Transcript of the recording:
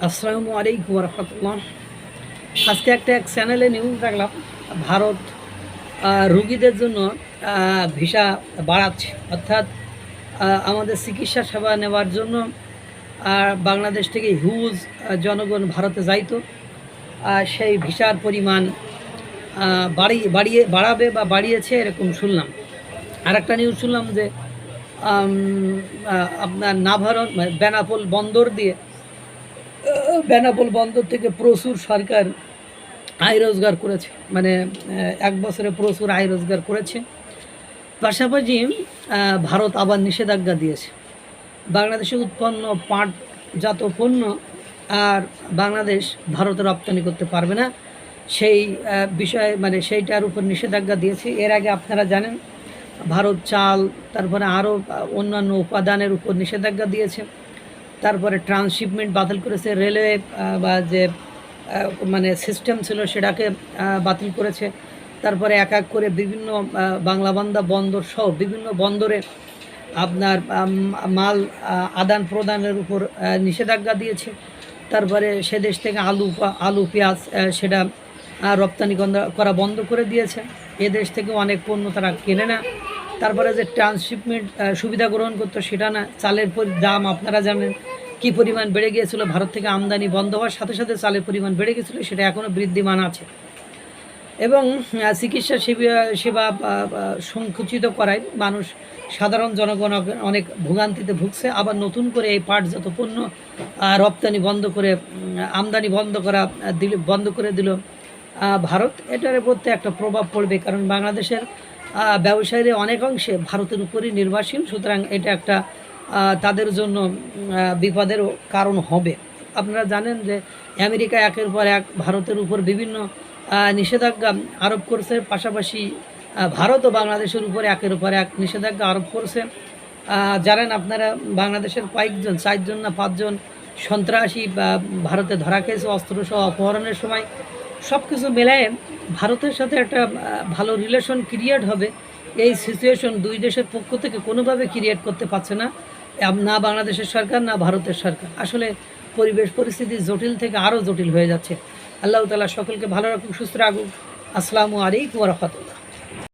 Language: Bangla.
আসসালামু আলাইকুম রহমতুল্লাহ। আজকে এক চ্যানেলে নিউজ দেখলাম, ভারত রুগীদের জন্য ভিসা বাড়াচ্ছে, অর্থাৎ আমাদের চিকিৎসা সেবা নেওয়ার জন্য বাংলাদেশ থেকে হিউজ জনগণ ভারতে যাইতো, সেই ভিসার পরিমাণ বাড়াবে বা বাড়িয়েছে এরকম শুনলাম। আর একটা নিউজ শুনলাম যে আপনার নাভারণ বেনাপোল বন্দর দিয়ে বেনাপোল বন্দর থেকে প্রচুর সরকার আয় রোজগার করেছে, মানে এক বছরে প্রচুর আয় রোজগার করেছে। পাশাপাশি ভারত আবার নিষেধাজ্ঞা দিয়েছে, বাংলাদেশে উৎপন্ন পাটজাত পণ্য আর বাংলাদেশ ভারতে রপ্তানি করতে পারবে না, সেই বিষয়ে মানে সেইটার উপর নিষেধাজ্ঞা দিয়েছে। এর আগে আপনারা জানেন ভারত চাল, তারপরে আরও অন্যান্য উপাদানের উপর নিষেধাজ্ঞা দিয়েছে। তারপরে ট্রান্সশিপমেন্ট বাতিল করেছে, রেলওয়ে বা যে মানে সিস্টেম ছিল সেটাকে বাতিল করেছে। তারপরে এক এক করে বিভিন্ন বাংলাবান্ধা বন্দর সহ বিভিন্ন বন্দরে আপনার মাল আদান প্রদানের উপর নিষেধাজ্ঞা দিয়েছে। তারপরে সে দেশ থেকে আলু পেঁয়াজ সেটা রপ্তানি করা বন্ধ করে দিয়েছে। এ দেশ থেকে অনেক পণ্য তারা কেনে না। তারপরে যে ট্রান্সশিপমেন্ট সুবিধা গ্রহণ করতো সেটা না। চালের দাম আপনারা জানেন কী পরিমাণ বেড়ে গিয়েছিল, ভারত থেকে আমদানি বন্ধ হওয়ার সাথে সাথে চালের পরিমাণ বেড়ে গিয়েছিল, সেটা এখনও বৃদ্ধিমান আছে। এবং চিকিৎসা সেবা সংকুচিত করায় মানুষ, সাধারণ জনগণ অনেক ভোগান্তিতে ভুগছে। আবার নতুন করে এই পাটজাত পণ্য রপ্তানি বন্ধ করে আমদানি বন্ধ করে দিল ভারত। এটার প্রতি একটা প্রভাব পড়বে, কারণ বাংলাদেশের ব্যবসায়ীরা অনেক অংশে ভারতের উপরই নির্ভরশীল, সুতরাং এটা একটা তাদের জন্য বিপদের কারণ হবে। আপনারা জানেন যে আমেরিকা একের পর এক ভারতের উপর বিভিন্ন নিষেধাজ্ঞা আরোপ করছে, পাশাপাশি ভারতও বাংলাদেশের উপরে একের উপর এক নিষেধাজ্ঞা আরোপ করছে। জানেন আপনারা বাংলাদেশের কয়েকজন 4জন না 5জন সন্ত্রাসী ভারতে ধরা খেয়েছে অস্ত্রসহ অপহরণের সময়। সব কিছু মেলায় ভারতের সাথে একটা ভালো রিলেশন ক্রিয়েট হবে, এই সিচুয়েশন দুই দেশের পক্ষ থেকে কোনোভাবে ক্রিয়েট করতে পারছে না, না বাংলাদেশের সরকার না ভারতের সরকার। আসলে পরিবেশ পরিস্থিতি জটিল থেকে আরও জটিল হয়ে যাচ্ছে। আল্লাহ তাআলা সকলকে ভালো রাখুক, সুস্থ রাখুক। আসসালামু আলাইকুম ওয়া রাহমাতুল্লাহ।